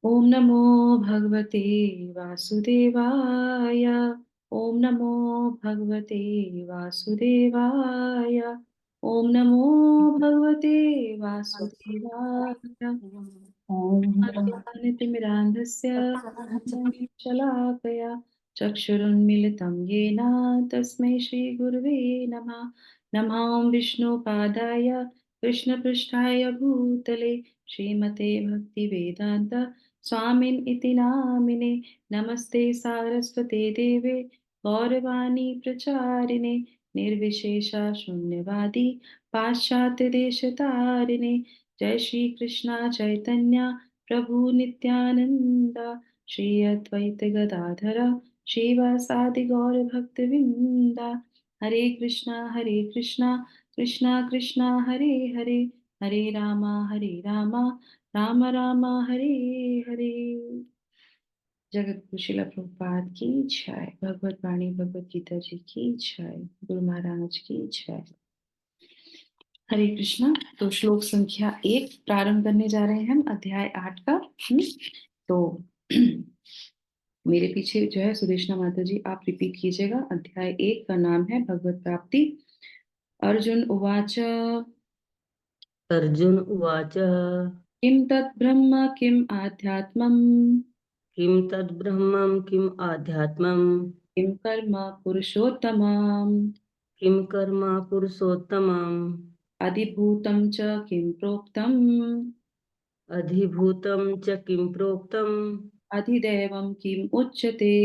ओम नमो भगवते वासुदेवाय। ओम नमो भगवते वासुदेवाय। ओम नमो भगवते वासुदेवाय। ज्ञानतिमिरान्धस्य शलाकया चक्षुरुन्मिलितं येन तस्मै श्रीगुरुवे नमः। नमः विष्णुपादाय कृष्णपृष्ठाय भूतले श्रीमते भक्तिवेदान्त स्वामिन् इति नामिने। नमस्ते सारस्वते देवे गौरवाणी प्रचारिणे निर्विशेषा शून्यवादी पाश्चात्य देशतारिणे। जय श्री कृष्णा चैतन्य प्रभु नित्यानंद श्री अद्वैत गदाधर श्रीवासादि गौर भक्तविंदा। हरे कृष्णा कृष्णा कृष्णा हरे हरे हरे रामा राम राम हरे हरे। जगत गुरु श्रील प्रभुपाद की जय। भगवत वाणी भगवत गीता जी की जय। गुरु महाराज की जय। हरे कृष्णा। तो श्लोक संख्या 1 प्रारंभ करने जा रहे हैं हम अध्याय 8 का। तो मेरे पीछे जो है सुदेशना माता जी आप रिपीट कीजिएगा। अध्याय 1 का नाम है भगवत प्राप्ति। अर्जुन उवाच अर्जुन उवाच किं तत् ब्रह्म किम् आध्यात्मम् किं तद्ब्रह्मं किम् आध्यात्मम् किं कर्म पुरुषोत्तमम् किं कर्म पुरुषोत्तमम् अधिभूतं च किं प्रोक्तम् अधिभूतं च किं प्रोक्तम् अधिदैवं किम् उच्यते।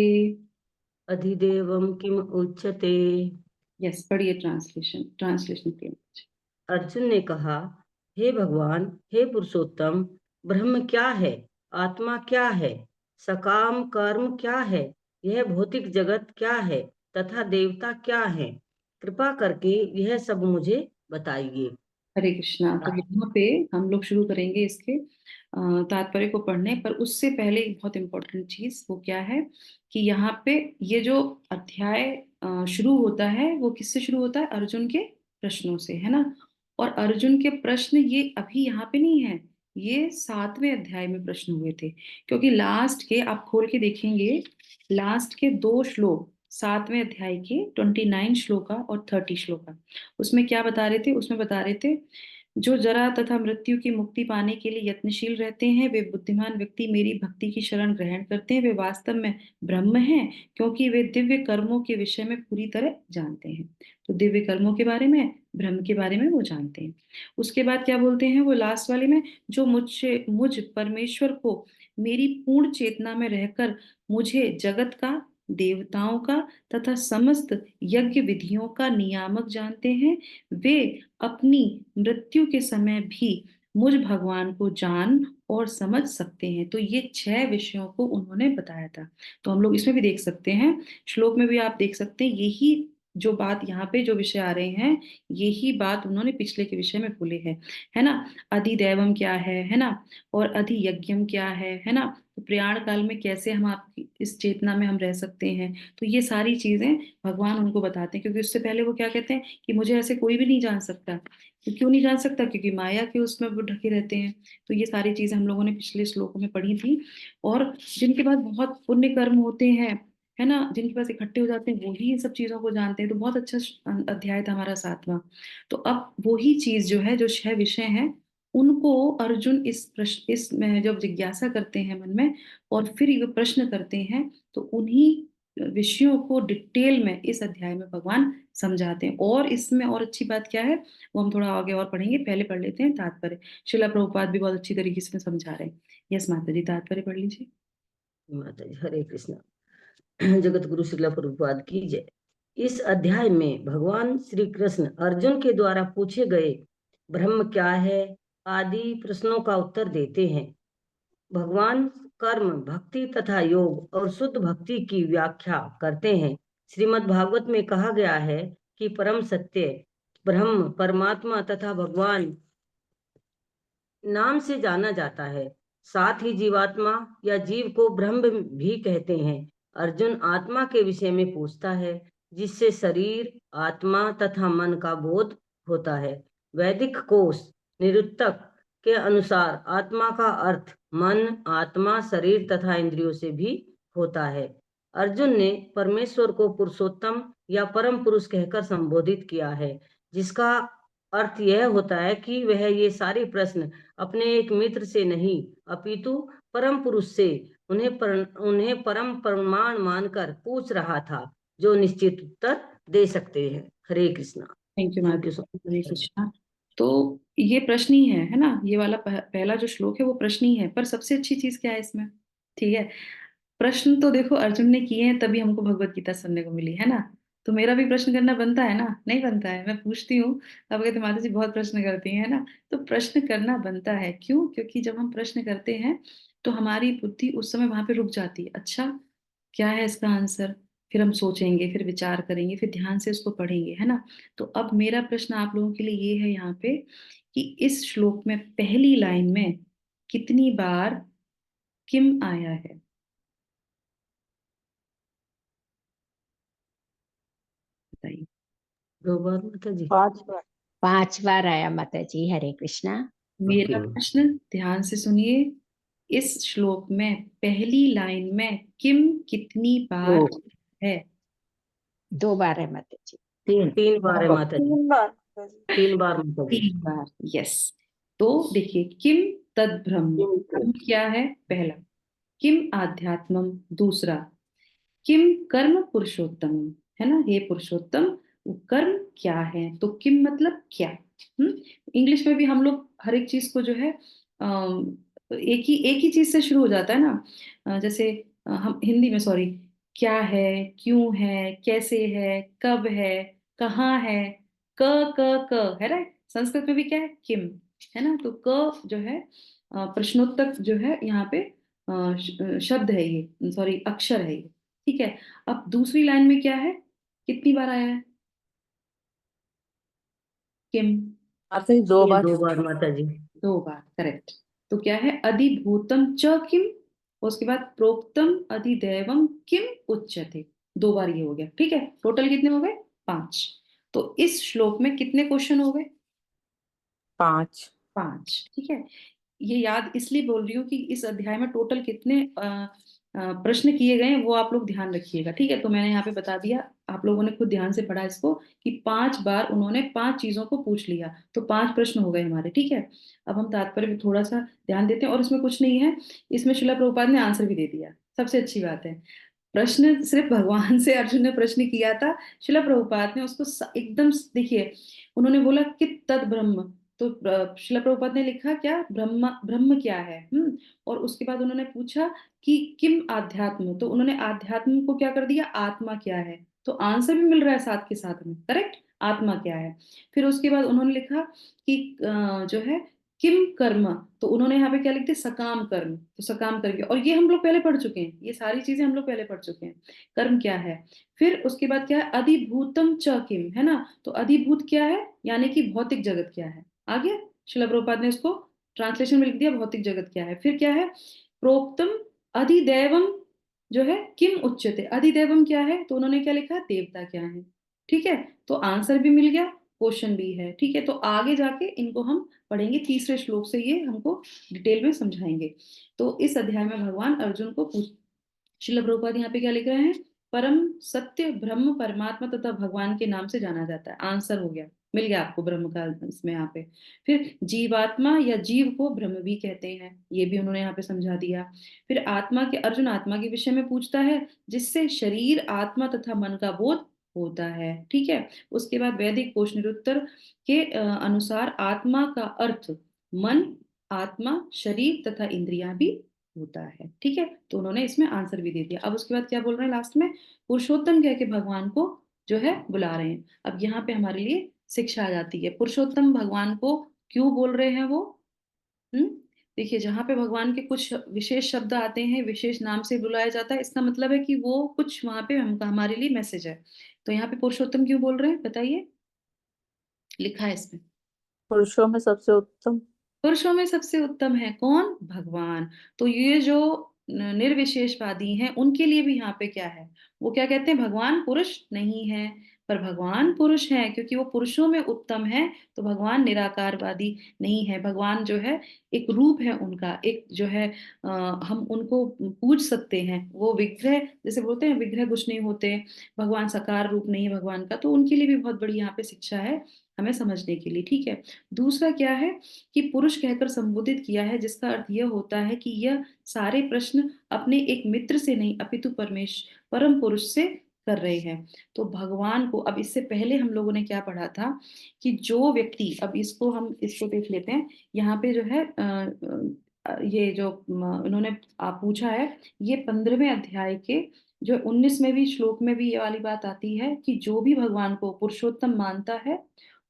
अधिदेवं किम् उच्यते। यस पढ़िए ट्रांसलेशन के। अर्जुन ने कहा, हे भगवान, हे पुरुषोत्तम, ब्रह्म क्या है? आत्मा क्या है? सकाम कर्म क्या है? यह भौतिक जगत क्या है? तथा देवता क्या है? कृपा करके यह सब मुझे बताइए। हरे कृष्णा। तो यहाँ पे हम लोग शुरू करेंगे इसके तात्पर्य को पढ़ने पर उससे पहले एक बहुत इंपॉर्टेंट चीज वो क्या है कि यहाँ पे ये जो अध्याय शुरू होता है वो किससे शुरू होता है? अर्जुन के प्रश्नों से, है ना। और अर्जुन के प्रश्न ये अभी यहाँ पे नहीं है, ये 7वें अध्याय में प्रश्न हुए थे। क्योंकि लास्ट के आप खोल के देखेंगे, लास्ट के 2 श्लोक 7वें अध्याय के 29 श्लोका और 30 श्लोका उसमें क्या बता रहे थे? उसमें बता रहे थे जो जरा तथा मृत्यु की मुक्ति पाने के लिए यत्नशील रहते हैं वे बुद्धिमान व्यक्ति मेरी भक्ति की शरण ग्रहण करते हैं। वे वास्तव में ब्रह्म हैं क्योंकि वे दिव्य कर्मों के विषय में पूरी तरह जानते हैं। तो दिव्य कर्मों के बारे में, ब्रह्म के बारे में वो जानते हैं। उसके बाद क्या बोलते हैं वो लास्ट वाले में? जो मुझ परमेश्वर को मेरी पूर्ण चेतना में रहकर मुझे जगत का, देवताओं का तथा समस्त यज्ञ विधियों का नियामक जानते हैं, वे अपनी मृत्यु के समय भी मुझ भगवान को जान और समझ सकते हैं। तो ये 6 विषयों को उन्होंने बताया था। तो हम लोग इसमें भी देख सकते हैं, श्लोक में भी आप देख सकते हैं, यही जो बात यहाँ पे जो विषय आ रहे हैं यही बात उन्होंने पिछले के विषय में बोले हैं, है ना। अधिदैवम क्या है ना। और अधियज्ञम क्या है ना। तो प्रयाण काल में कैसे हम आपकी इस चेतना में हम रह सकते हैं। तो ये सारी चीजें भगवान उनको बताते हैं। क्योंकि उससे पहले वो क्या कहते हैं कि मुझे ऐसे कोई भी नहीं जान सकता। तो क्यों नहीं जान सकता? क्योंकि माया के उसमें वो ढके रहते हैं। तो ये सारी चीजें हम लोगों ने पिछले श्लोकों में पढ़ी थी। और जिनके पास बहुत पुण्य कर्म होते हैं, है ना, जिनके पास इकट्ठे हो जाते हैं वो ही इन सब चीजों को जानते हैं। तो बहुत अच्छा अध्याय था हमारा 7वां। तो अब वही चीज जो है, जो 6 विषय हैं, उनको अर्जुन इस प्रश्न इसमें जब जिज्ञासा करते हैं मन में और फिर ये प्रश्न करते हैं, तो उन्हीं विषयों को डिटेल में इस अध्याय में भगवान समझाते हैं। और इसमें और अच्छी बात क्या है वो हम थोड़ा आगे और पढ़ेंगे, पहले पढ़ लेते हैं तात्पर्य। शिला प्रभुपाद भी बहुत अच्छी तरीके से समझा रहे हैं। यस माता जी, तात्पर्य पढ़ लीजिए। माता जी, हरे कृष्णा। जगत गुरु श्रील प्रभुपाद की जय। इस अध्याय में भगवान श्री कृष्ण अर्जुन के द्वारा पूछे गए ब्रह्म क्या है आदि प्रश्नों का उत्तर देते हैं। भगवान कर्म, भक्ति तथा योग और शुद्ध भक्ति की व्याख्या करते हैं। श्रीमद् भागवत में कहा गया है कि परम सत्य ब्रह्म परमात्मा तथा भगवान नाम से जाना जाता है। साथ ही जीवात्मा या जीव को ब्रह्म भी कहते हैं। अर्जुन आत्मा के विषय में पूछता है, जिससे शरीर, आत्मा तथा मन का बोध होता है। वैदिक कोश निरुक्तक के अनुसार आत्मा का अर्थ मन, आत्मा, शरीर तथा इंद्रियों से भी होता है। अर्जुन ने परमेश्वर को पुरुषोत्तम या परम पुरुष कहकर संबोधित किया है, जिसका अर्थ यह होता है कि वह ये सारे प्रश्न अपने एक मित्र से नहीं अपितु परम पुरुष से उन्हें परम प्रमाण मानकर पूछ रहा था, जो निश्चित उत्तर दे सकते हैं। Hare Krishna. Thank you thank you माता। So Hare much. कृष्णा। तो ये प्रश्न ही है ना, ये वाला पहला जो श्लोक है वो प्रश्न ही है, पर सबसे अच्छी चीज क्या है इसमें? ठीक है, प्रश्न तो देखो अर्जुन ने किए हैं तभी हमको भगवत गीता सुनने को मिली है ना। तो मेरा भी प्रश्न करना बनता है ना, नहीं बनता है? मैं पूछती हूँ, अब कहते माता जी बहुत प्रश्न करती हैं, है ना। तो प्रश्न करना बनता है, क्यों? क्योंकि जब हम प्रश्न करते हैं तो हमारी बुद्धि उस समय वहां पे रुक जाती है। अच्छा, क्या है इसका आंसर? फिर हम सोचेंगे, फिर विचार करेंगे, फिर ध्यान से उसको पढ़ेंगे, है ना। तो अब मेरा प्रश्न आप लोगों के लिए ये है यहाँ पे कि इस श्लोक में पहली लाइन में कितनी बार किम आया है? बताइए। 2 बार माता जी। 5 बार। 5 बार आया माता जी। हरे कृष्णा। मेरा ओके। प्रश्न ध्यान से सुनिए, इस श्लोक में पहली लाइन में किम कितनी बार 2 है? 2 बार है माता जी। 3 बार है माता जी। 3 बार माता जी। 3 बार माता जी। 3 बार, यस। तो देखिए, किम तद ब्रह्म, ब्रह्म क्या है? पहला। किम आध्यात्मम, दूसरा। किम कर्म पुरुषोत्तम, है ना, हे पुरुषोत्तम वो कर्म क्या है? तो किम मतलब क्या। इंग्लिश में भी हम लोग हर एक चीज को जो है एक ही चीज से शुरू हो जाता है ना। जैसे हम हिंदी में, सॉरी, क्या है, क्यों है, कैसे है, कब है, कहाँ है, क क है, राइट। संस्कृत में भी क्या है? किम, है ना। तो क जो है प्रश्नोत्तक जो है यहाँ पे शब्द है, ये सॉरी अक्षर है ये। ठीक है। अब दूसरी लाइन में क्या है, कितनी बार आया है किम? माता जी 2 बार। 2 बार माता जी। 2 बार, करेक्ट। तो क्या है? अधिभूतम च किम, उसके बाद प्रोक्तम अधिदैवम किम उच्यते। 2 बार ये हो गया, ठीक है। टोटल कितने हो गए? 5। तो इस श्लोक में कितने क्वेश्चन हो गए? 5। 5, ठीक है। ये याद इसलिए बोल रही हूँ कि इस अध्याय में टोटल कितने प्रश्न किए गए हैं वो आप लोग ध्यान रखिएगा, ठीक है। तो मैंने यहाँ पे बता दिया, आप लोगों ने खुद ध्यान से पढ़ा इसको, कि 5 बार उन्होंने 5 चीजों को पूछ लिया, तो 5 प्रश्न हो गए हमारे, ठीक है। अब हम तात्पर्य पे थोड़ा सा ध्यान देते हैं, और इसमें कुछ नहीं है, इसमें शिला प्रभुपाद ने आंसर भी दे दिया, सबसे अच्छी बात है। प्रश्न सिर्फ भगवान से अर्जुन ने प्रश्न किया था, शिला प्रभुपाद ने उसको एकदम देखिए, उन्होंने बोला कि तद ब्रह्म, तो शिला प्रभुपाद ने लिखा क्या? ब्रह्म, ब्रह्म क्या है। और उसके बाद उन्होंने पूछा कि किम आध्यात्म, तो उन्होंने आध्यात्म को क्या कर दिया? आत्मा क्या है। तो आंसर भी मिल रहा है साथ के साथ में, करेक्ट, आत्मा क्या है। फिर उसके बाद उन्होंने लिखा कि जो है किम कर्म, तो उन्होंने यहाँ पे क्या लिख दिया? सकाम कर्म, तो सकाम करके, और ये हम लोग पहले पढ़ चुके हैं, ये सारी चीजें हम लोग पहले पढ़ चुके हैं, कर्म क्या है। फिर उसके बाद क्या है? अधिभूतम च किम, है ना। तो अधिभूत क्या है, यानी कि भौतिक जगत क्या है। आ गया, शिला प्रभुपाद ने इसको ट्रांसलेशन में लिख दिया, भौतिक जगत क्या है। फिर क्या है? प्रोक्तम अधिदैवम जो है किम उच्यते, अधिदैवम क्या है, तो उन्होंने क्या लिखा? देवता क्या है। ठीक है, तो आंसर भी मिल गया, क्वेश्चन भी है, ठीक है। तो आगे जाके इनको हम पढ़ेंगे, तीसरे श्लोक से ये हमको डिटेल में समझाएंगे। तो इस अध्याय में भगवान अर्जुन को पूछ, श्रील प्रभुपाद यहाँ पे क्या लिख रहे हैं? परम सत्य ब्रह्म परमात्मा तथा भगवान के नाम से जाना जाता है। आंसर हो गया, मिल गया आपको ब्रह्म का इसमें यहाँ पे। फिर जीवात्मा या जीव को ब्रह्म भी कहते हैं, ये भी उन्होंने यहाँ पे समझा दिया। फिर आत्मा के, अर्जुन आत्मा के विषय में पूछता है, जिससे शरीर, आत्मा तथा मन का बोध होता है, ठीक है। उसके बाद वैदिक कोश निरुत्तर के अनुसार आत्मा का अर्थ मन, आत्मा, शरीर तथा इंद्रियां भी होता है, ठीक है। तो उन्होंने इसमें आंसर भी दे दिया। अब उसके बाद क्या बोल रहे हैं लास्ट में? पुरुषोत्तम कह के भगवान को जो है बुला रहे हैं। अब यहाँ पे हमारे लिए शिक्षा आ जाती है, पुरुषोत्तम भगवान को क्यों बोल रहे हैं वो। हम्म देखिए, जहाँ पे भगवान के कुछ विशेष शब्द आते हैं, विशेष नाम से बुलाया जाता है, इसका मतलब है कि वो कुछ वहां पे हमारे लिए मैसेज है। तो यहाँ पे पुरुषोत्तम क्यों बोल रहे हैं बताइए, लिखा है इसमें। पुरुषों में सबसे उत्तम। पुरुषों में सबसे उत्तम है कौन? भगवान। तो ये जो निर्विशेषवादी हैं उनके लिए भी यहाँ पे क्या है, वो क्या कहते हैं? भगवान पुरुष नहीं है, पर भगवान पुरुष हैं, क्योंकि वो पुरुषों में उत्तम है, तो भगवान निराकारवादी नहीं है। भगवान जो है एक रूप है उनका, एक जो है हम उनको पूज सकते हैं। वो विग्रह, जैसे बोलते हैं विग्रह कुछ नहीं होते, भगवान साकार रूप नहीं है भगवान का, तो उनके लिए भी बहुत बड़ी यहाँ पे शिक्षा है हमें समझने के लिए। ठीक है। दूसरा क्या है कि पुरुष कहकर संबोधित किया है, जिसका अर्थ यह होता है कि यह सारे प्रश्न अपने एक मित्र से नहीं अपितु परम पुरुष से कर रहे हैं। तो भगवान को, अब इससे पहले हम लोगों ने क्या पढ़ा था कि जो व्यक्ति, अब इसको हम इसको देख लेते हैं। यहाँ पे जो है ये जो इन्होंने आप पूछा है, ये 15वें अध्याय के जो 19वें श्लोक में भी ये वाली बात आती है कि जो भी भगवान को पुरुषोत्तम मानता है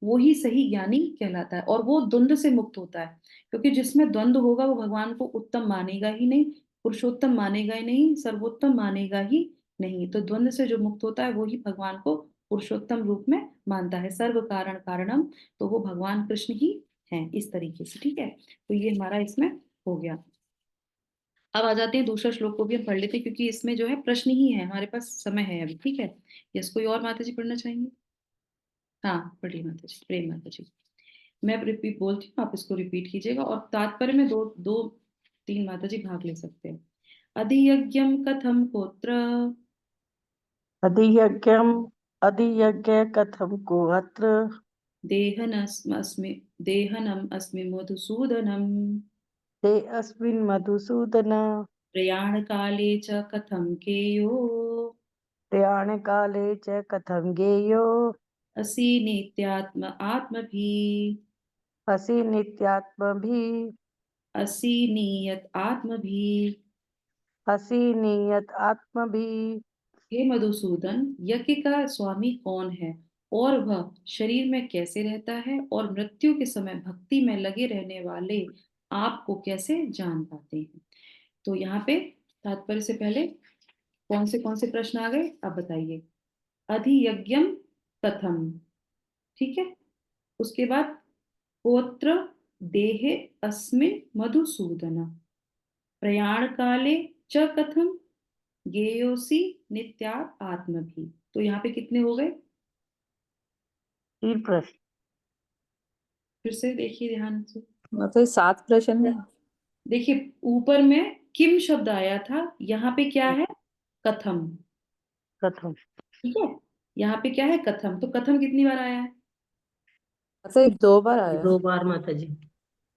वो ही सही ज्ञानी कहलाता है, और वो द्वंद्व से मुक्त होता है। क्योंकि जिसमें द्वंद्व होगा वो भगवान को उत्तम मानेगा ही नहीं, पुरुषोत्तम मानेगा ही नहीं, सर्वोत्तम मानेगा ही नहीं। तो द्वंद्व से जो मुक्त होता है वो ही भगवान को पुरुषोत्तम रूप में मानता है, सर्व कारण कारणम। तो वो भगवान कृष्ण ही हैं इस तरीके से। ठीक है, तो ये हमारा इसमें हो गया। अब आ जाते हैं दूसरा श्लोक को भी हम पढ़ लेते हैं, क्योंकि इसमें जो है प्रश्न ही है, हमारे पास समय है अभी। ठीक है, यस, कोई और माता जी पढ़ना चाहेंगे? हाँ पढ़िए माता जी, प्रेम माता जी। मैं रिपीट बोलती हूँ, आप इसको रिपीट कीजिएगा, और तात्पर्य में दो दो तीन माता जी भाग ले सकते हैं। अधियज्ञम कथम कोत्र अधियज्ञम अधियज्ञ कथम को अत्र देहनस्मि देहनम अस्मि मधुसूदनम ते अस्मिन् मधुसूदन प्रयाण काले च कथम केयो प्रयाणकाले च कथं गेयो असि नित्यात्म आत्मभि असि नित्यात्मभिः असि नियत आत्मभि। असि नियत आत्मभिः। हे मधुसूदन, यज्ञ का स्वामी कौन है, और वह शरीर में कैसे रहता है, और मृत्यु के समय भक्ति में लगे रहने वाले आपको कैसे जान पाते हैं? तो यहाँ पे तात्पर्य से पहले कौन से प्रश्न आ गए, आप बताइए। अधियज्ञम कथम, ठीक है। उसके बाद गोत्र देहे अस्मिन् मधुसूदन, प्रयाण काले च कथम गेयोसी नित्यात् आत्मभि। तो यहाँ पे कितने हो गए? 3 प्रश्न। फिर से देखिए ध्यान से। मतलब 7 प्रश्न है। देखिए ऊपर में किम शब्द आया था, यहाँ पे क्या है? कथम। कथम ठीक है, यहाँ पे क्या है? कथम। तो कथम कितनी बार आया है? मतलब 2 बार आया। 2 बार माता जी।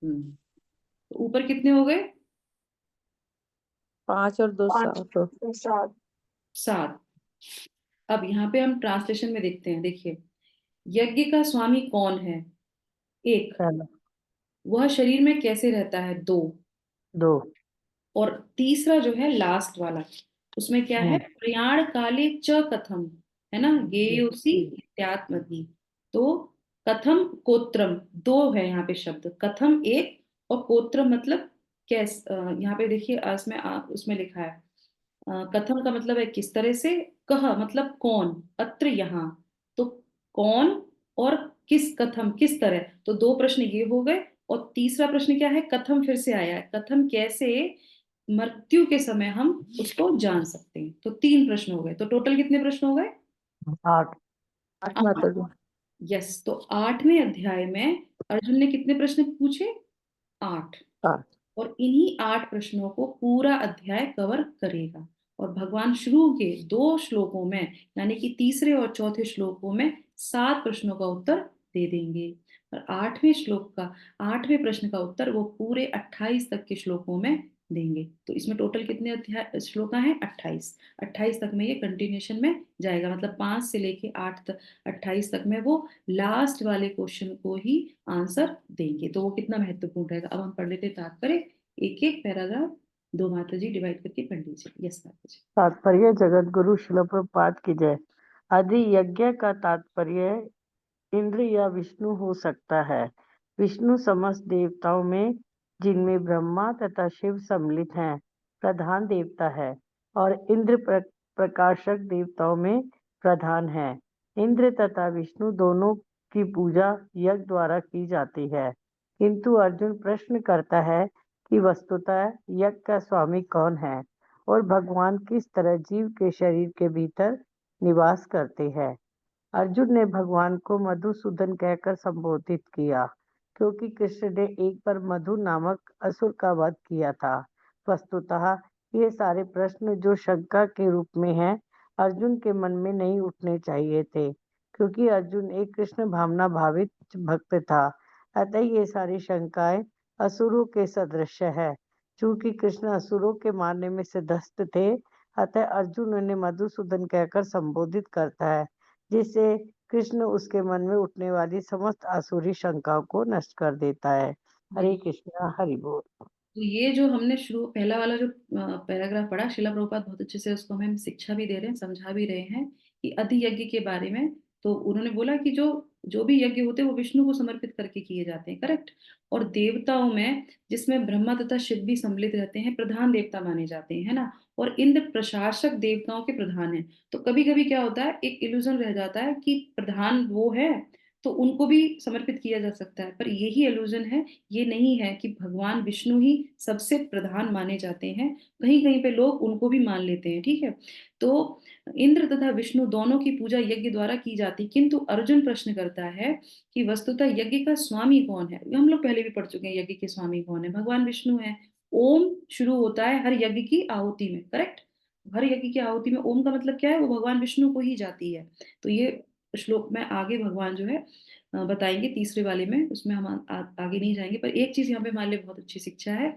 तो ऊपर कितने हो गए? 5 और 2 7। 7। अब यहाँ पे हम ट्रांसलेशन में देखते हैं। देखिए, यज्ञ का स्वामी कौन है? एक। पहला वह शरीर में कैसे रहता है? 2। 2। और तीसरा जो है लास्ट वाला, उसमें क्या है? प्रयाण काले च कथम, है ना, गेयोसी इत्यात्मधि। तो कथम कोत्रम, 2 है यहाँ पे शब्द, कथम एक और कोत्रम मतलब कैस। यहाँ पे देखिए इसमें उसमें लिखा है कथम का मतलब है किस तरह से, कह मतलब कौन, अत्र यहाँ। तो कौन और किस, कथम किस तरह। तो 2 प्रश्न ये हो गए, और तीसरा प्रश्न क्या है? कथम फिर से आया है, कथम कैसे मृत्यु के समय हम उसको जान सकते हैं। तो 3 प्रश्न हो गए। तो टोटल कितने प्रश्न हो गए? 8 8 माता जी। यस, तो 8वें अध्याय में अर्जुन ने कितने प्रश्न पूछे? 8। 8 और इन्हीं 8 प्रश्नों को पूरा अध्याय कवर करेगा। और भगवान शुरू के 2 श्लोकों में, यानी कि तीसरे और चौथे श्लोकों में 7 प्रश्नों का उत्तर दे देंगे। और 8वें प्रश्न का उत्तर वो पूरे 28 तक के श्लोकों में देंगे। तो इसमें टोटल कितने अध्याय श्लोक हैं? 28। 28 तक में ये कंटिन्यूशन में जाएगा, मतलब 5 से लेके 8 तक, 28 तक में वो लास्ट वाले क्वेश्चन को ही आंसर देंगे। तो वो कितना महत्वपूर्ण रहेगा। अब हम पढ़ लेते तात्पर्य, एक एक पैराग्राफ 2 माता जी डिवाइड करके पढ़ लीजिए। यस माता जी। तात्पर्य जगत गुरु शिल प्रभुपाद की जय। आदि यज्ञ का तात्पर्य इंद्र या विष्णु हो सकता है। विष्णु समस्त देवताओं में, जिनमें ब्रह्मा तथा शिव सम्मिलित हैं, प्रधान देवता है, और इंद्र प्रकाशक देवताओं में प्रधान है। इंद्र तथा विष्णु दोनों की पूजा यज्ञ द्वारा की जाती है। किंतु अर्जुन प्रश्न करता है कि वस्तुतः यज्ञ का स्वामी कौन है, और भगवान किस तरह जीव के शरीर के भीतर निवास करते हैं। अर्जुन ने भगवान को मधुसूदन कहकर संबोधित किया, क्योंकि कृष्ण ने एक बार मधु नामक असुर का वध किया था। वस्तुतः ये सारे प्रश्न जो शंका के रूप में हैं, अर्जुन के मन में नहीं उठने चाहिए थे, क्योंकि अर्जुन एक कृष्ण भावना भावित भक्त था। अतः ये सारी शंकाएं असुरों के सदृश है। चूंकि कृष्ण असुरों के मारने में सिद्धस्त थे, अतः अर्जुन उन्हें मधुसूदन कहकर संबोधित करता है, जिससे कृष्ण उसके मन में उठने वाली समस्त आसुरी शंकाओं को नष्ट कर देता है। हरे कृष्णा, हरि बोल। तो ये जो हमने शुरू पहला वाला जो पैराग्राफ पढ़ा, शिला प्रभुपाद बहुत अच्छे से उसको हमें शिक्षा भी दे रहे हैं, समझा भी रहे हैं कि अधि यज्ञ के बारे में। तो उन्होंने बोला कि जो जो भी यज्ञ होते हैं वो विष्णु को समर्पित करके किए जाते हैं, करेक्ट। और देवताओं में, जिसमें ब्रह्मा तथा शिव भी सम्मिलित रहते हैं, प्रधान देवता माने जाते हैं, है ना। और इंद्र प्रशासक देवताओं के प्रधान हैं। तो कभी कभी क्या होता है, एक इल्यूजन रह जाता है कि प्रधान वो है तो उनको भी समर्पित किया जा सकता है, पर यही इल्यूजन है। ये नहीं है कि भगवान विष्णु ही सबसे प्रधान माने जाते हैं। कहीं कहीं पे लोग उनको भी मान लेते हैं, ठीक है। तो इंद्र तथा विष्णु दोनों की पूजा यज्ञ द्वारा की जाती, किंतु अर्जुन प्रश्न करता है कि वस्तुतः यज्ञ का स्वामी कौन है। हम लोग पहले भी पढ़ चुके हैं, यज्ञ के स्वामी कौन है, भगवान विष्णु है। ओम शुरू होता है हर यज्ञ की आहुति में, करेक्ट। हर यज्ञ की आहुति में ओम का मतलब क्या है, वो भगवान विष्णु को ही जाती है। तो ये श्लोक में आगे भगवान जो है बताएंगे तीसरे वाले में, उसमें हम आगे नहीं जाएंगे। पर एक चीज यहाँ पे हमारे लिए बहुत अच्छी शिक्षा है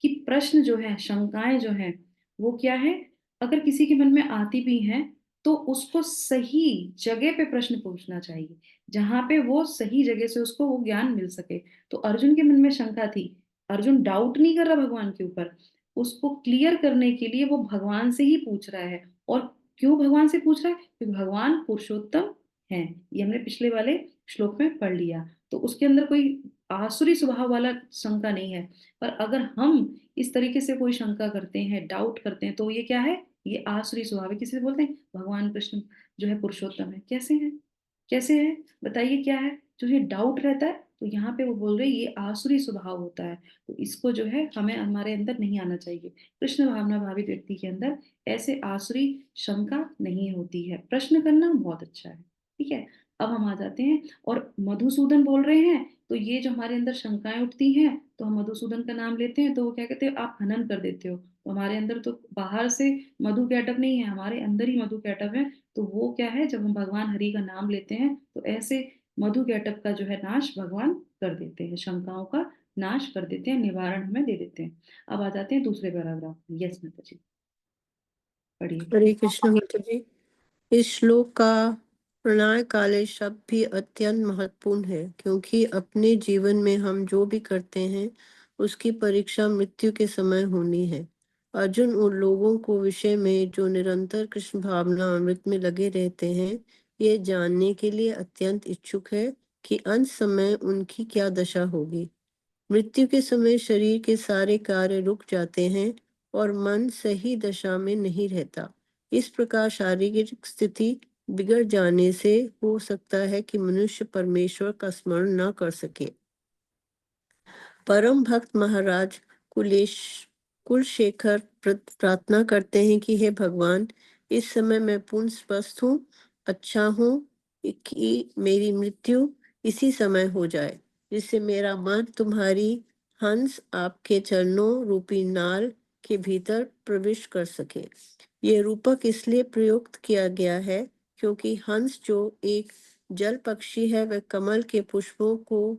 कि प्रश्न जो है, शंकाएं जो हैं, वो क्या है, अगर किसी के मन में आती भी हैं तो उसको सही जगह पे प्रश्न पूछना चाहिए, जहां पे वो सही जगह से उसको वो ज्ञान मिल सके। तो अर्जुन के मन में शंका थी, अर्जुन डाउट नहीं कर रहा भगवान के ऊपर, उसको क्लियर करने के लिए वो भगवान से ही पूछ रहा है। और क्यों भगवान से पूछ रहा है, क्योंकि भगवान पुरुषोत्तम है। ये हमने पिछले वाले श्लोक में पढ़ लिया। तो उसके अंदर कोई आसुरी स्वभाव वाला शंका नहीं है। पर अगर हम इस तरीके से कोई शंका करते हैं, डाउट करते हैं, तो ये क्या है, ये आसुरी स्वभाव है। किसी से बोलते हैं भगवान कृष्ण जो है पुरुषोत्तम है, कैसे है, कैसे है, बताइए क्या है। जो ये डाउट रहता है, तो यहाँ पे वो बोल रहे हैं ये आसुरी स्वभाव होता है। तो इसको जो है हमें हमारे अंदर नहीं आना चाहिए। कृष्ण भावना भावित व्यक्ति के अंदर ऐसे आसुरी शंका नहीं होती है। प्रश्न करना बहुत अच्छा है, ठीक है। अब हम आ जाते हैं, और मधुसूदन बोल रहे हैं, तो ये जो हमारे अंदर शंकाएं उठती हैं, तो हम मधुसूदन का नाम लेते हैं, तो वो क्या कहते हैं, आप हनन कर देते हो। तो हमारे अंदर तो बाहर से मधु कैटअप नहीं है, हमारे अंदर ही मधु कैटअप है। तो वो क्या है, जब हम भगवान हरि का नाम लेते हैं, तो ऐसे मधु कैटअप का जो है नाश भगवान कर देते हैं, शंकाओं का नाश कर देते हैं, निवारण हमें दे देते हैं। अब आ जाते हैं दूसरे पैराग्राफ में। यस माता जी, पढ़िए। हरे कृष्ण माता जी। इस श्लोक का प्रणय काले शब्द भी अत्यंत महत्वपूर्ण है, क्योंकि अपने जीवन में हम जो भी करते हैं उसकी परीक्षा मृत्यु के समय होनी है। अर्जुन उन लोगों को विषय में जो निरंतर कृष्ण भावना अमृत में लगे रहते हैं, ये जानने के लिए अत्यंत इच्छुक है कि अंत समय उनकी क्या दशा होगी। मृत्यु के समय शरीर के सारे कार्य रुक जाते हैं और मन सही दशा में नहीं रहता। इस प्रकार शारीरिक स्थिति बिगड़ जाने से हो सकता है कि मनुष्य परमेश्वर का स्मरण न कर सके। परम भक्त महाराज कुलशेखर प्रार्थना करते हैं कि हे भगवान, इस समय मैं पूर्ण स्वस्थ हूँ, अच्छा हूँ, कि मेरी मृत्यु इसी समय हो जाए, जिससे मेरा मन तुम्हारी हंस आपके चरणों रूपी नाल के भीतर प्रवेश कर सके। ये रूपक इसलिए प्रयुक्त किया गया है क्योंकि हंस जो एक जल पक्षी है, वह कमल के पुष्पों को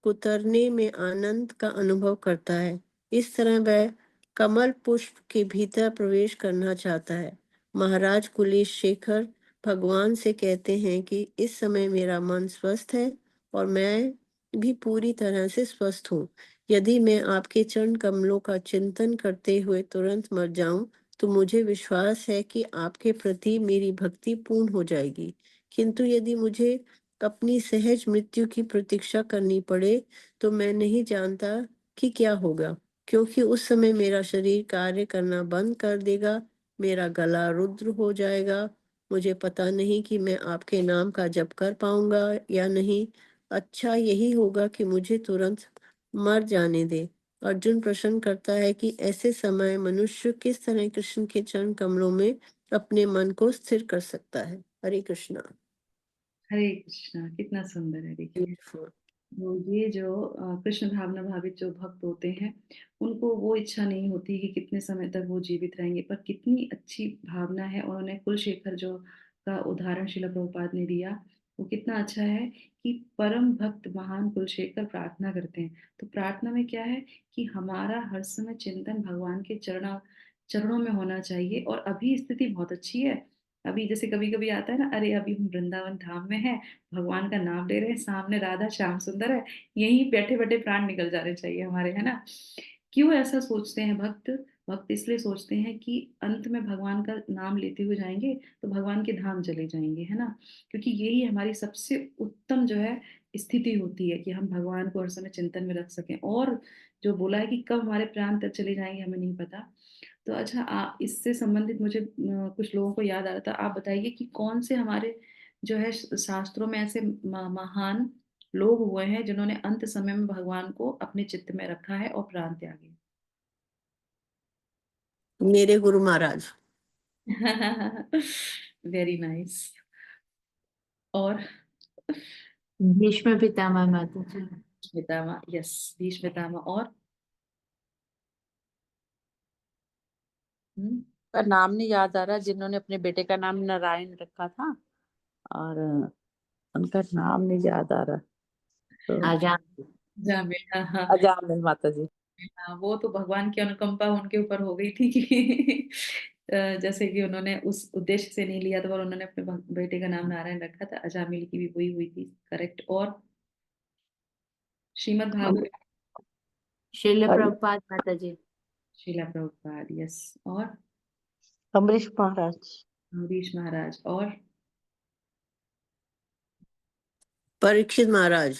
कुतरने में आनंद का अनुभव करता है। इस तरह वह कमल पुष्प के भीतर प्रवेश करना चाहता है। महाराज कुलेश शेखर भगवान से कहते हैं कि इस समय मेरा मन स्वस्थ है और मैं भी पूरी तरह से स्वस्थ हूँ। यदि मैं आपके चरण कमलों का चिंतन करते हुए तुरंत मर जाऊं, तो मुझे विश्वास है कि आपके प्रति मेरी भक्ति पूर्ण हो जाएगी। किंतु यदि मुझे अपनी सहज मृत्यु की प्रतीक्षा करनी पड़े, तो मैं नहीं जानता कि क्या होगा, क्योंकि उस समय मेरा शरीर कार्य करना बंद कर देगा, मेरा गला रुद्र हो जाएगा। मुझे पता नहीं कि मैं आपके नाम का जप कर पाऊंगा या नहीं। अच्छा यही होगा कि मुझे तुरंत मर जाने दे। अर्जुन प्रश्न करता है कि ऐसे समय मनुष्य किस तरह कृष्ण के चरण कमलों में अपने मन को स्थिर कर सकता है। हरे कृष्णा। हरे कृष्णा, कितना सुंदर है देखिए। ब्यूटीफुल। तो ये जो कृष्ण भावना भावित जो भक्त होते हैं, उनको वो इच्छा नहीं होती कि कितने समय तक वो जीवित रहेंगे, पर कितनी अच्छी भावना है। और उन्हें कुलशेखर जो का उदाहरण श्रील प्रभुपाद ने दिया, वो कितना अच्छा है कि परम भक्त महान कुलशेखर प्रार्थना करते हैं। तो प्रार्थना में क्या है कि हमारा हर समय चिंतन भगवान के चरणों में होना चाहिए। और अभी स्थिति बहुत अच्छी है। अभी जैसे कभी कभी आता है ना, अरे अभी हम वृंदावन धाम में हैं, भगवान का नाम ले रहे हैं, सामने राधा श्याम सुंदर है, यहीं बैठे बैठे प्राण निकल जाने चाहिए हमारे, है ना। क्यों ऐसा सोचते हैं भक्त? भक्त इसलिए सोचते हैं कि अंत में भगवान का नाम लेते हुए जाएंगे तो भगवान के धाम चले जाएंगे, है ना। क्योंकि यही हमारी सबसे उत्तम जो है स्थिति होती है कि हम भगवान को हर समय चिंतन में रख सकें। और जो बोला है कि कब हमारे प्राण तक चले जाएंगे हमें नहीं पता। तो अच्छा, इससे संबंधित मुझे कुछ लोगों को याद आ रहा था। आप बताइए कि कौन से हमारे जो है शास्त्रों में ऐसे महान लोग हुए हैं जिन्होंने अंत समय में भगवान को अपने चित्त में रखा है और प्राण त्यागे। मेरे गुरु महाराज। Very nice. और भीष्म पितामह माता जी। पितामह, यस, भीष्म पितामह। और का नाम नहीं याद आ रहा, जिन्होंने अपने बेटे का नाम नारायण रखा था, और उनका नाम नहीं याद आ रहा। तो आजान। जामिल, हाँ हाँ। अजामिल माता जी। हाँ, वो तो भगवान की अनुकंपा उनके ऊपर हो गई थी कि जैसे कि उन्होंने उस उद्देश्य से नहीं लिया था, पर उन्होंने अपने बेटे का नाम नारायण रखा था। अजामिल की भी वही हुई थी, करेक्ट। और श्रीमद् भागवत, श्रील प्रभुपाद माता जी। शीला प्रभुपाद, यस। और अम्बरीश महाराज। अम्बरीश महाराज। और परीक्षित महाराज।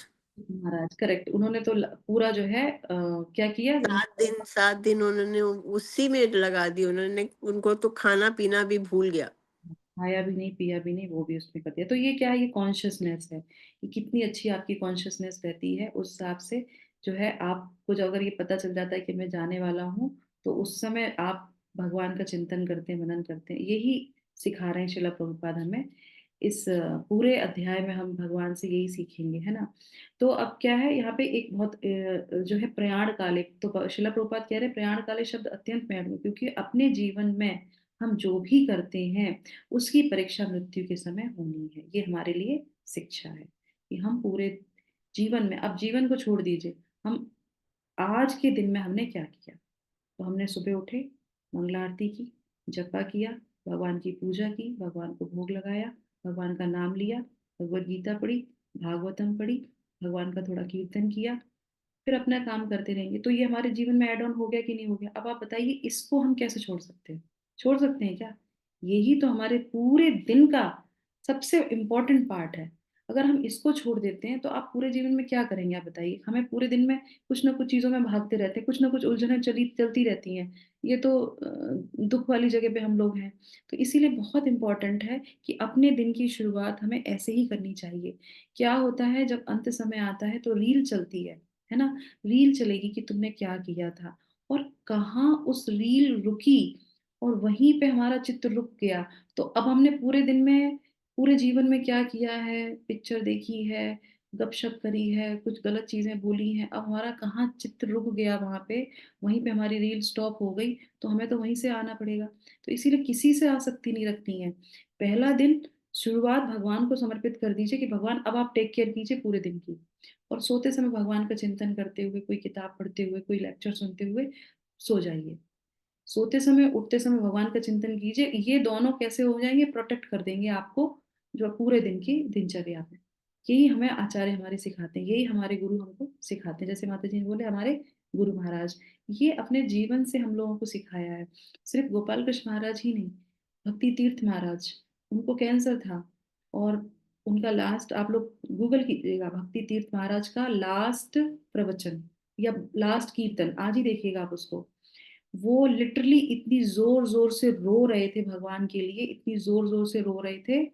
महाराज, करेक्ट। उन्होंने तो पूरा जो है क्या किया, 7 दिन उन्होंने उसी में लगा दी। उन्होंने, उनको तो खाना पीना भी भूल गया। खाया भी नहीं पिया भी नहीं, वो भी उसमें कर दिया। तो ये क्या है, ये कॉन्शियसनेस है। ये कितनी अच्छी आपकी कॉन्शियसनेस रहती है, उस हिसाब से जो है आपको जो अगर ये पता चल जाता है कि मैं जाने वाला हूँ, तो उस समय आप भगवान का चिंतन करते हैं, मनन करते हैं। यही सिखा रहे हैं शिला प्रभुपाद हमें। इस पूरे अध्याय में हम भगवान से यही सीखेंगे, है ना। तो अब क्या है यहाँ पे एक बहुत जो है प्रयाण काले, तो शिला प्रभुपाद कह रहे हैं प्रयाण काले शब्द अत्यंत महत्व, क्योंकि अपने जीवन में हम जो भी करते हैं उसकी परीक्षा मृत्यु के समय होनी है। ये हमारे लिए शिक्षा है कि हम पूरे जीवन में, अब जीवन को छोड़ दीजिए, हम आज के दिन में हमने क्या किया। तो हमने सुबह उठे, मंगला आरती की, जपा किया, भगवान की पूजा की, भगवान को भोग लगाया, भगवान का नाम लिया, भगवत गीता पढ़ी, भागवतम पढ़ी, भगवान का थोड़ा कीर्तन किया, फिर अपना काम करते रहेंगे। तो ये हमारे जीवन में ऐड ऑन हो गया कि नहीं हो गया। अब आप बताइए, इसको हम कैसे छोड़ सकते हैं? छोड़ सकते हैं क्या? यही तो हमारे पूरे दिन का सबसे इम्पोर्टेंट पार्ट है। अगर हम इसको छोड़ देते हैं तो आप पूरे जीवन में क्या करेंगे? आप बताइए। हमें पूरे दिन में कुछ ना कुछ चीजों में भागते रहते हैं, कुछ ना कुछ उलझनें चलती रहती हैं। ये तो दुख वाली जगह पे हम लोग हैं। तो इसीलिए बहुत इंपॉर्टेंट है कि अपने दिन की शुरुआत हमें ऐसे ही करनी चाहिए। क्या होता है जब अंत समय आता है तो रील चलती है ना। रील चलेगी कि तुमने क्या किया था, और कहाँ उस रील रुकी और वहीं पे हमारा चित्त रुक गया। तो अब हमने पूरे दिन में, पूरे जीवन में क्या किया है? पिक्चर देखी है, गपशप करी है, कुछ गलत चीजें बोली हैं, अब हमारा कहाँ चित्त रुक गया वहां पे, वहीं पे हमारी रील स्टॉप हो गई। तो हमें तो वहीं से आना पड़ेगा। तो इसीलिए किसी से आसक्ति नहीं रखनी है। पहला दिन शुरुआत भगवान को समर्पित कर दीजिए कि भगवान अब आप टेक केयर कीजिए पूरे दिन की। और सोते समय भगवान का चिंतन करते हुए, कोई किताब पढ़ते हुए, कोई लेक्चर सुनते हुए सो जाइए। सोते समय उठते समय भगवान का चिंतन कीजिए। ये दोनों कैसे हो जाएंगे? प्रोटेक्ट कर देंगे आपको जो पूरे दिन की दिनचर्या में। यही हमें आचार्य हमारे सिखाते हैं, यही हमारे गुरु हमको सिखाते हैं। जैसे माता जी ने बोले, हमारे गुरु महाराज, ये अपने जीवन से हम लोगों को सिखाया है। सिर्फ गोपाल कृष्ण महाराज ही नहीं, भक्ति तीर्थ महाराज, उनको कैंसर था, और उनका लास्ट, आप लोग गूगल कीजिएगा, भक्ति तीर्थ महाराज का लास्ट प्रवचन या लास्ट कीर्तन, आज ही देखिएगा आप उसको। वो लिटरली इतनी जोर जोर से रो रहे थे भगवान के लिए, इतनी जोर जोर से रो रहे थे,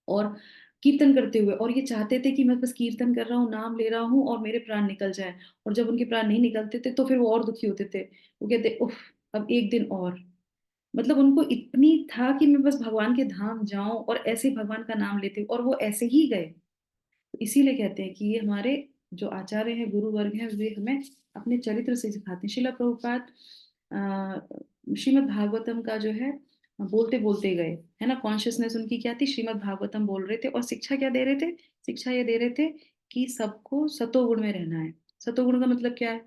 और कीर्तन करते हुए, और ये चाहते थे कि मैं बस कीर्तन कर रहा हूँ, नाम ले रहा हूँ और मेरे प्राण निकल जाए। और जब उनके प्राण नहीं निकलते थे तो फिर वो और दुखी होते थे। वो कहते उफ, अब एक दिन और। मतलब उनको इतनी था कि मैं बस भगवान के धाम जाऊं और ऐसे ही भगवान का नाम लेते और वो ऐसे ही गए। तो इसीलिए कहते हैं कि ये हमारे जो आचार्य हैं, गुरु वर्ग हैं, वे हमें अपने चरित्र से सिखाते हैं। श्रील प्रभुपाद श्रीमद् भागवतम का जो है बोलते बोलते गए, है ना। कॉन्शियसनेस उनकी क्या थी, श्रीमद् भागवतम बोल रहे थे और शिक्षा क्या दे रहे थे, शिक्षा ये दे रहे थे कि सबको सतोगुण में रहना है। सतोगुण का मतलब क्या है,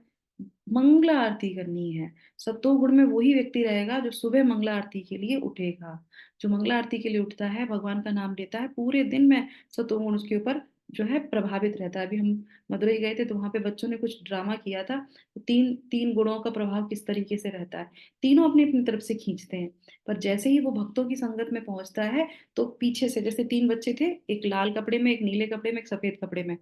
मंगला आरती करनी है। सतोगुण में वही व्यक्ति रहेगा जो सुबह मंगला आरती के लिए उठेगा। जो मंगला आरती के लिए उठता है, भगवान का नाम लेता है, पूरे दिन में सतोगुण उसके ऊपर जो है प्रभावित रहता है। अभी हम मदुरई गए थे तो वहां पे बच्चों ने कुछ ड्रामा किया था, तो तीन तीन गुणों का प्रभाव किस तरीके से रहता है, तीनों अपनी अपनी तरफ से खींचते हैं। पर जैसे ही वो भक्तों की संगत में पहुंचता है तो पीछे से, जैसे तीन बच्चे थे, एक लाल कपड़े में, एक नीले कपड़े में, एक सफेद कपड़े में,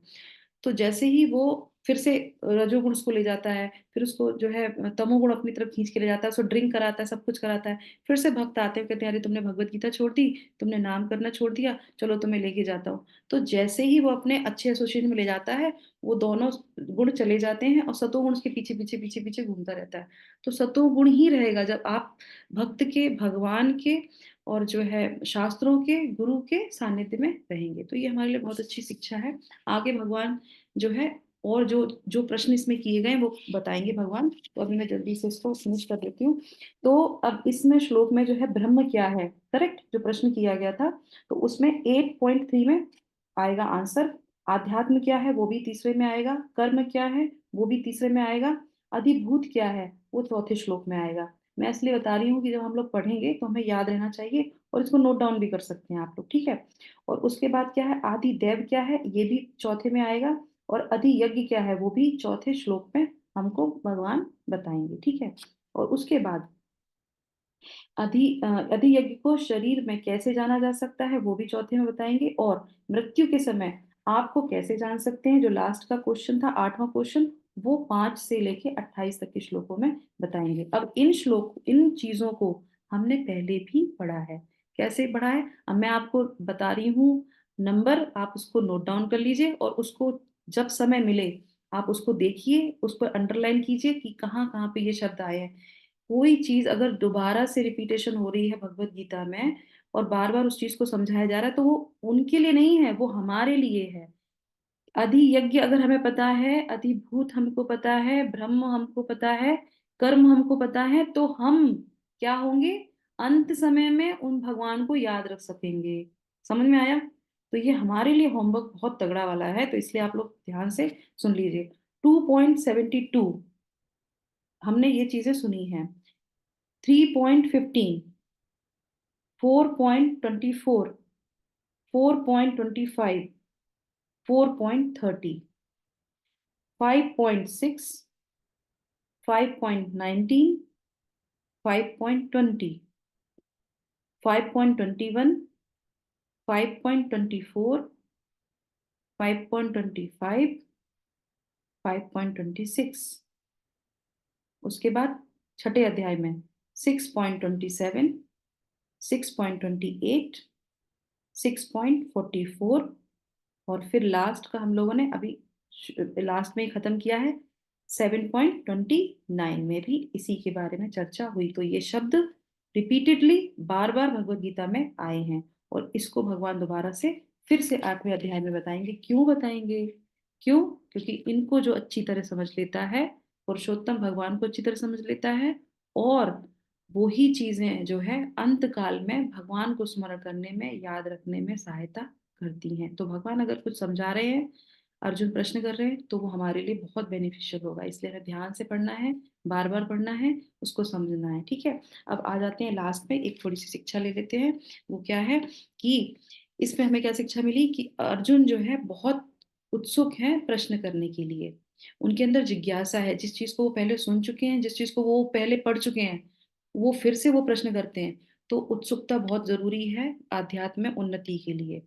तो जैसे ही वो फिर से रजोगुण उसको ले जाता है, फिर उसको जो है तमोगुण अपनी तरफ खींच के ले जाता है, उसको ड्रिंक कराता है, सब कुछ कराता है। फिर से भक्त आते हैं, कहते हैं अरे तुमने भगवत गीता छोड़ दी, तुमने नाम करना छोड़ दिया, चलो तुम्हें लेके जाता हूँ। तो जैसे ही वो अपने अच्छे एसोसिएशन में ले जाता है, वो दोनों गुण चले जाते हैं और सतोगुण उसके पीछे पीछे पीछे पीछे घूमता रहता है। तो सतोगुण ही रहेगा जब आप भक्त के, भगवान के और जो है शास्त्रों के, गुरु के सानिध्य में रहेंगे। तो ये हमारे लिए बहुत अच्छी शिक्षा है। आगे भगवान जो है और जो जो प्रश्न इसमें किए गए वो बताएंगे भगवान। तो अभी मैं जल्दी से इसको फिनिश कर देती हूँ। तो अब इसमें श्लोक में जो है ब्रह्म क्या है, करेक्ट जो प्रश्न किया गया था, तो उसमें 8.3 में आएगा आंसर। आध्यात्म क्या है वो भी तीसरे में आएगा, कर्म क्या है वो भी तीसरे में आएगा, अधिभूत क्या है वो चौथे श्लोक में आएगा। मैं इसलिए बता रही हूँ कि जब हम लोग पढ़ेंगे तो हमें याद रहना चाहिए, और इसको नोट डाउन भी कर सकते हैं आप लोग, ठीक है। और उसके बाद क्या है, आदि देव क्या है ये भी चौथे में आएगा, और अधि यज्ञ क्या है वो भी चौथे श्लोक में हमको भगवान बताएंगे, ठीक है। और उसके बाद अधि यज्ञ को शरीर में कैसे जाना जा सकता है वो भी चौथे में बताएंगे, और मृत्यु के समय आपको कैसे जान सकते हैं, जो लास्ट का क्वेश्चन था, 8वां क्वेश्चन, वो 5 से लेके 28 तक के श्लोकों में बताएंगे। अब इन चीजों को हमने पहले भी पढ़ा है। कैसे पढ़ा है, अब मैं आपको बता रही हूँ नंबर, आप उसको नोट डाउन कर लीजिए और उसको जब समय मिले आप उसको देखिए, उस पर अंडरलाइन कीजिए कि कहाँ कहाँ पे ये शब्द आए हैं। कोई चीज अगर दोबारा से रिपीटेशन हो रही है भगवत गीता में और बार बार उस चीज को समझाया जा रहा है, तो वो उनके लिए नहीं है, वो हमारे लिए है। अधि यज्ञ अगर हमें पता है, अधिभूत हमको पता है, ब्रह्म हमको पता है, कर्म हमको पता है, तो हम क्या होंगे, अंत समय में उन भगवान को याद रख सकेंगे। समझ में आया। तो ये हमारे लिए होमवर्क बहुत तगड़ा वाला है, तो इसलिए आप लोग ध्यान से सुन लीजिए। 2.72 हमने ये चीजें सुनी हैं। 3.15, 4.24, 4.25, 4.30, 5.6, 5.19, 5.20, 5.21, 5.24, 5.25, 5.26। उसके बाद छठे अध्याय में 6.27, 6.28, 6.44, और फिर लास्ट का हम लोगों ने अभी लास्ट में ही खत्म किया है, 7.29 में भी इसी के बारे में चर्चा हुई। तो ये शब्द रिपीटेडली बार बार भगवत गीता में आए हैं, और इसको भगवान दोबारा से फिर से 8वें अध्याय में बताएंगे। क्यों बताएंगे, क्यों, क्योंकि इनको जो अच्छी तरह समझ लेता है, पुरुषोत्तम भगवान को अच्छी तरह समझ लेता है, और वो ही चीजें जो है अंत काल में भगवान को स्मरण करने में, याद रखने में सहायता करती हैं। तो भगवान अगर कुछ समझा रहे हैं, अर्जुन प्रश्न कर रहे हैं, तो वो हमारे लिए बहुत बेनिफिशियल होगा। इसलिए हमें ध्यान से पढ़ना है, बार बार पढ़ना है, उसको समझना है, ठीक है। अब आ जाते हैं लास्ट में, एक थोड़ी सी शिक्षा ले लेते हैं। वो क्या है कि इसमें हमें क्या शिक्षा मिली कि अर्जुन जो है बहुत उत्सुक है प्रश्न करने के लिए। उनके अंदर जिज्ञासा है, जिस चीज को वो पहले सुन चुके हैं, जिस चीज को वो पहले पढ़ चुके हैं, वो फिर से वो प्रश्न करते हैं। तो उत्सुकता बहुत जरूरी है आध्यात्म में उन्नति के लिए।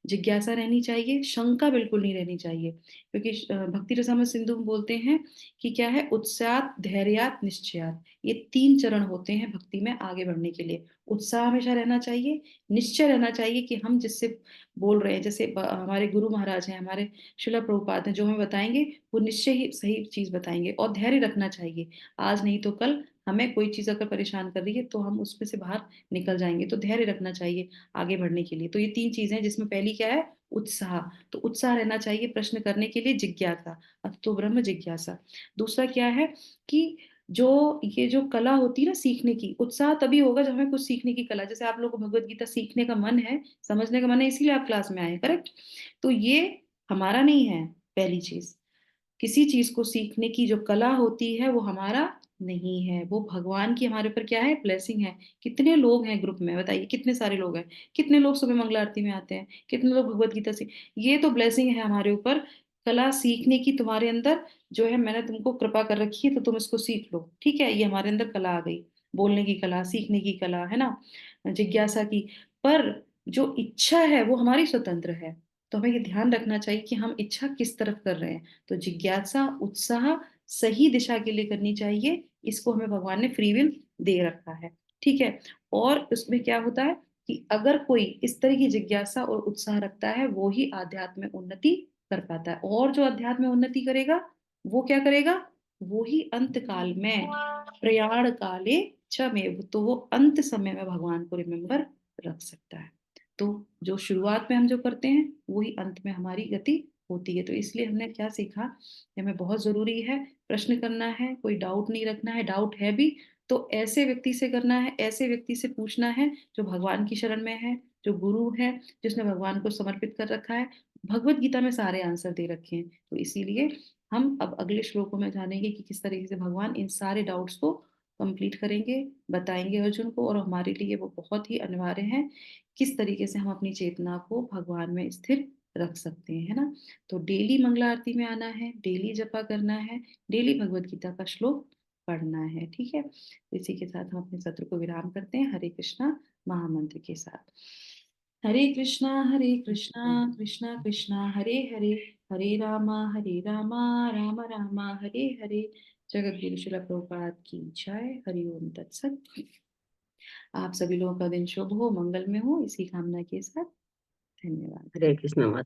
जिज्ञासा रहनी चाहिए, शंका बिल्कुल नहीं रहनी चाहिए, क्योंकि भक्ति रसामृत सिंधु में बोलते हैं कि क्या है, उत्साह, धैर्यात, निश्चयात, ये 3 चरण होते हैं भक्ति में आगे बढ़ने के लिए। उत्साह हमेशा रहना चाहिए, निश्चय रहना चाहिए कि हम जिससे बोल रहे हैं, जैसे हमारे गुरु महाराज हैं, हमारे श्रील प्रभुपाद हैं, जो हमें बताएंगे वो निश्चय ही सही चीज बताएंगे। और धैर्य रखना चाहिए, आज नहीं तो कल हमें कोई चीज अगर परेशान कर रही है तो हम उसमें से बाहर निकल जाएंगे। तो धैर्य रखना चाहिए आगे बढ़ने के लिए। तो ये 3 चीजें हैं, जिसमें पहली क्या है, उत्साह। तो उत्साह रहना चाहिए प्रश्न करने के लिए, जिज्ञासा, अतो ब्रह्म जिज्ञासा। दूसरा क्या है कि ये जो कला होती है ना सीखने की, उत्साह तभी होगा जब हमें कुछ सीखने की कला, जैसे आप लोगों को भगवत गीता सीखने का मन है, समझने का मन है, इसीलिए आप क्लास में आए, करेक्ट। तो ये हमारा नहीं है। पहली चीज, किसी चीज को सीखने की जो कला होती है वो हमारा नहीं है, वो भगवान की हमारे ऊपर क्या है, ब्लेसिंग है। कितने लोग हैं ग्रुप में, बताइए कितने सारे लोग हैं, कितने लोग सुबह मंगला आरती में आते हैं, कितने लोग भगवत गीता से, ये तो ब्लेसिंग है हमारे ऊपर। कला सीखने की तुम्हारे अंदर जो है, मैंने तुमको कृपा कर रखी है, तो तुम इसको सीख लो, ठीक है। ये हमारे अंदर कला आ गई, बोलने की कला, सीखने की कला, है ना, जिज्ञासा की। पर जो इच्छा है वो हमारी स्वतंत्र है। तो हमें ये ध्यान रखना चाहिए कि हम इच्छा किस तरफ कर रहे हैं। तो जिज्ञासा, उत्साह सही दिशा के लिए करनी चाहिए। इसको हमें भगवान ने फ्री विल दे रखा है, ठीक है। और उसमें क्या होता है कि अगर कोई इस तरह की जिज्ञासा और उत्साह रखता है, वो ही आध्यात्म में उन्नति कर पाता है। और जो अध्यात्म में उन्नति करेगा वो क्या करेगा, वो ही अंत काल में, प्रयाण काले च में, तो वो अंत समय में भगवान को रिमेम्बर रख सकता है। तो जो शुरुआत में हम जो करते हैं वही अंत में हमारी गति होती है। तो इसलिए हमने क्या सीखा कि हमें बहुत जरूरी है प्रश्न करना है, कोई डाउट नहीं रखना है। डाउट है भी तो ऐसे व्यक्ति से करना है, ऐसे व्यक्ति से पूछना है जो भगवान की शरण में है, जो गुरु है, जिसने भगवान को समर्पित कर रखा है। भगवत गीता में सारे आंसर दे रखे हैं। तो इसीलिए हम अब अगले श्लोकों में जानेंगे कि किस तरीके से भगवान इन सारे डाउट्स को कंप्लीट करेंगे, बताएंगे अर्जुन को। और हमारे लिए वो बहुत ही अनिवार्य है, किस तरीके से हम अपनी चेतना को भगवान में स्थिर रख सकते हैं, है ना। तो डेली मंगला आरती में आना है, डेली जपा करना है, डेली भगवत गीता का श्लोक पढ़ना है, ठीक है। इसी के साथ हम अपने सत्र को विराम करते हैं हरे कृष्णा महामंत्र के साथ। हरे कृष्णा कृष्णा कृष्णा हरे हरे, हरे रामा राम राम हरे हरे। जगत गुरु श्रील प्रभुपाद की जय। हरि ओम तत्सत। आप सभी लोगों का दिन शुभ हो, मंगल में हो, इसी कामना के साथ धन्यवाद। हरे कृष्ण माता।